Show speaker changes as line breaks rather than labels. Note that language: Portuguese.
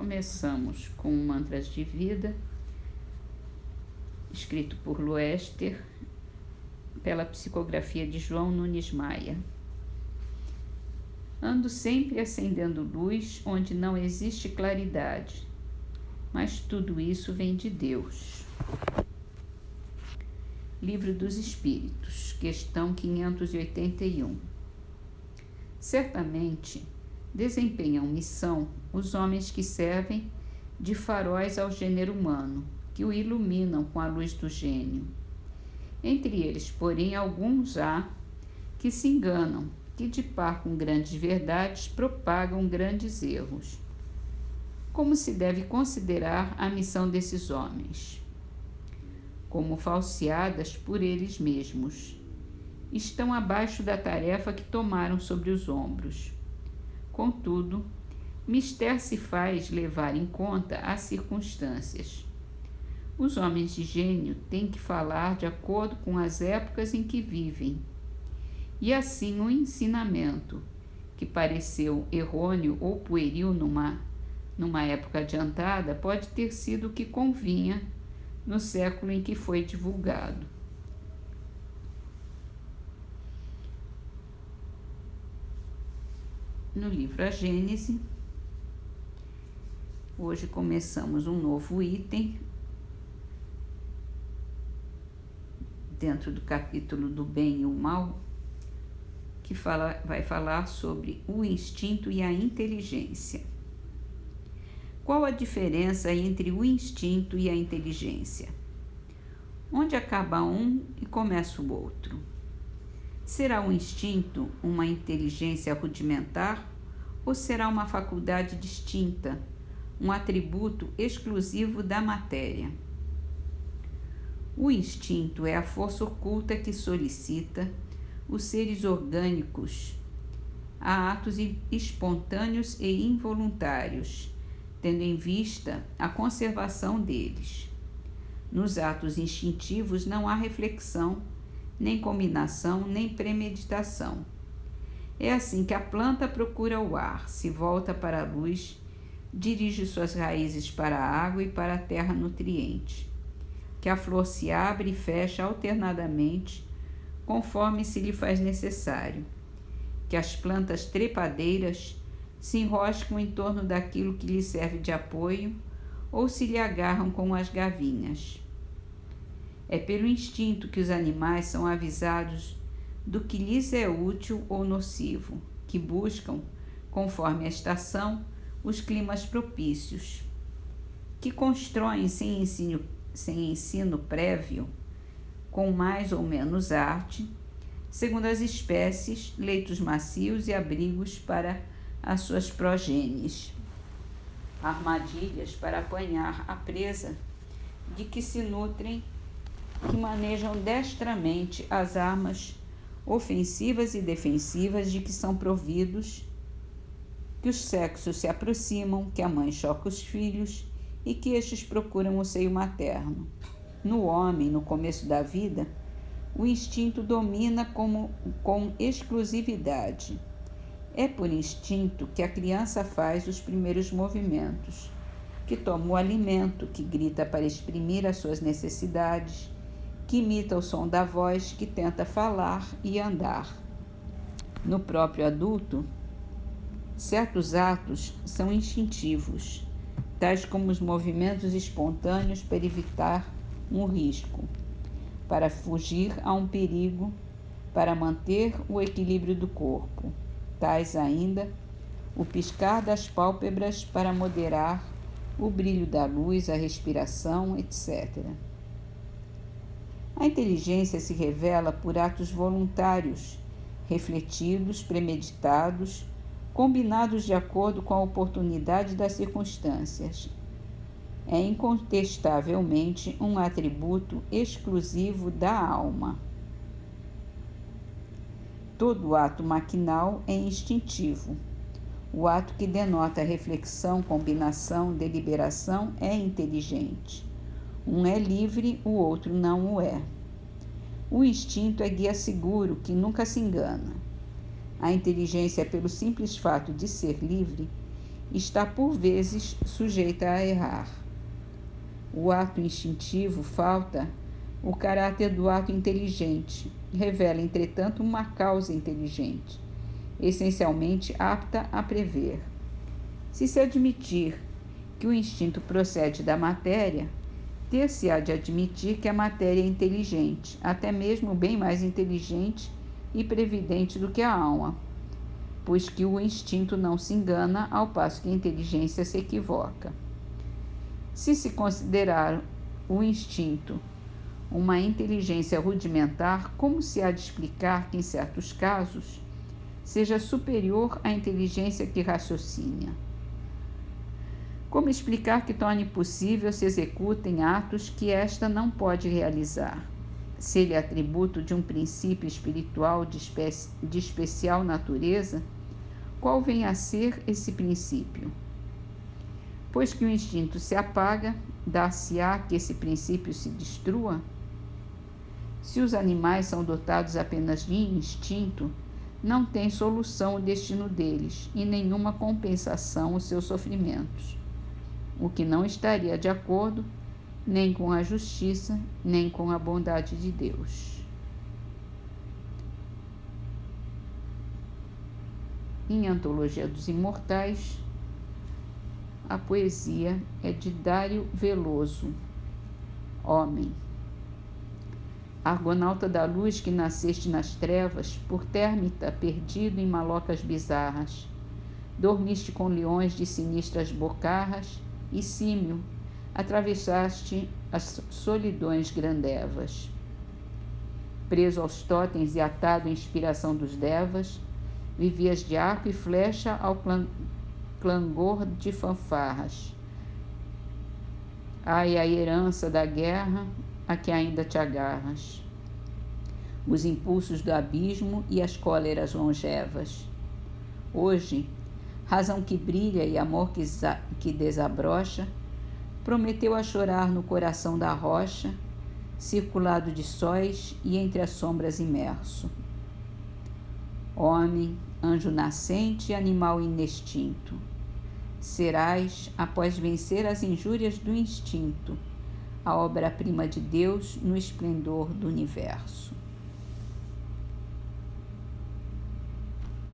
Começamos com Mantras de Vida, escrito por Loester, pela psicografia de João Nunes Maia. Ando sempre acendendo luz onde não existe claridade, mas tudo isso vem de Deus. Livro dos Espíritos, questão 581. Certamente desempenham missão os homens que servem de faróis ao gênero humano, que o iluminam com a luz do gênio. Entre eles, porém, alguns há que se enganam, que de par com grandes verdades propagam grandes erros. Como se deve considerar a missão desses homens? Como falseadas por eles mesmos. Estão abaixo da tarefa que tomaram sobre os ombros. Contudo, mister se faz levar em conta as circunstâncias. Os homens de gênio têm que falar de acordo com as épocas em que vivem. E assim o ensinamento, que pareceu errôneo ou pueril numa época adiantada, pode ter sido o que convinha no século em que foi divulgado. No livro A Gênese, hoje começamos um novo item dentro do capítulo do bem e o mal, que vai falar sobre o instinto e a inteligência. Qual a diferença entre o instinto e a inteligência? Onde acaba um e começa o outro? Será o instinto uma inteligência rudimentar ou será uma faculdade distinta, um atributo exclusivo da matéria? O instinto é a força oculta que solicita os seres orgânicos a atos espontâneos e involuntários, tendo em vista a conservação deles. Nos atos instintivos não há reflexão, nem combinação, nem premeditação. É assim que a planta procura o ar, se volta para a luz, dirige suas raízes para a água e para a terra nutriente, que a flor se abre e fecha alternadamente, conforme se lhe faz necessário, que as plantas trepadeiras se enroscam em torno daquilo que lhe serve de apoio ou se lhe agarram com as gavinhas. É pelo instinto que os animais são avisados do que lhes é útil ou nocivo, que buscam, conforme a estação, os climas propícios, que constroem sem ensino prévio, com mais ou menos arte, segundo as espécies, leitos macios e abrigos para as suas progênies, armadilhas para apanhar a presa de que se nutrem, que manejam destramente as armas ofensivas e defensivas de que são providos, que os sexos se aproximam, que a mãe choca os filhos e que estes procuram o seio materno. No homem, no começo da vida, o instinto domina com exclusividade. É por instinto que a criança faz os primeiros movimentos, que toma o alimento, que grita para exprimir as suas necessidades, que imita o som da voz, que tenta falar e andar. No próprio adulto, certos atos são instintivos, tais como os movimentos espontâneos para evitar um risco, para fugir a um perigo, para manter o equilíbrio do corpo, tais ainda o piscar das pálpebras para moderar o brilho da luz, a respiração, etc. A inteligência se revela por atos voluntários, refletidos, premeditados, combinados de acordo com a oportunidade das circunstâncias. É incontestavelmente um atributo exclusivo da alma. Todo ato maquinal é instintivo. O ato que denota reflexão, combinação, deliberação é inteligente. Um é livre, o outro não o é. O instinto é guia seguro, que nunca se engana. A inteligência, pelo simples fato de ser livre, está por vezes sujeita a errar. O ato instintivo falta o caráter do ato inteligente, revela, entretanto, uma causa inteligente, essencialmente apta a prever. Se se admitir que o instinto procede da matéria, ter-se-á de admitir que a matéria é inteligente, até mesmo bem mais inteligente e previdente do que a alma, pois que o instinto não se engana, ao passo que a inteligência se equivoca. Se se considerar o instinto uma inteligência rudimentar, como se há de explicar que, em certos casos, seja superior à inteligência que raciocina? Como explicar que torne possível se executem atos que esta não pode realizar? Se ele é atributo de um princípio espiritual de especial natureza, qual vem a ser esse princípio? Pois que o instinto se apaga, dar-se-á que esse princípio se destrua? Se os animais são dotados apenas de instinto, não tem solução o destino deles e nenhuma compensação os seus sofrimentos, o que não estaria de acordo nem com a justiça, nem com a bondade de Deus. Em Antologia dos Imortais, a poesia é de Dário Veloso. Homem. Argonauta da luz que nasceste nas trevas, por térmita perdido em malocas bizarras, dormiste com leões de sinistras bocarras e símio, atravessaste as solidões grandevas. Preso aos totens e atado à inspiração dos devas, vivias de arco e flecha ao clangor de fanfarras. Ai, a herança da guerra a que ainda te agarras, os impulsos do abismo e as cóleras longevas. Hoje, razão que brilha e amor que desabrocha, prometeu a chorar no coração da rocha, circulado de sóis e entre as sombras imerso. Homem, anjo nascente e animal inextinto, serás, após vencer as injúrias do instinto, a obra-prima de Deus no esplendor do universo.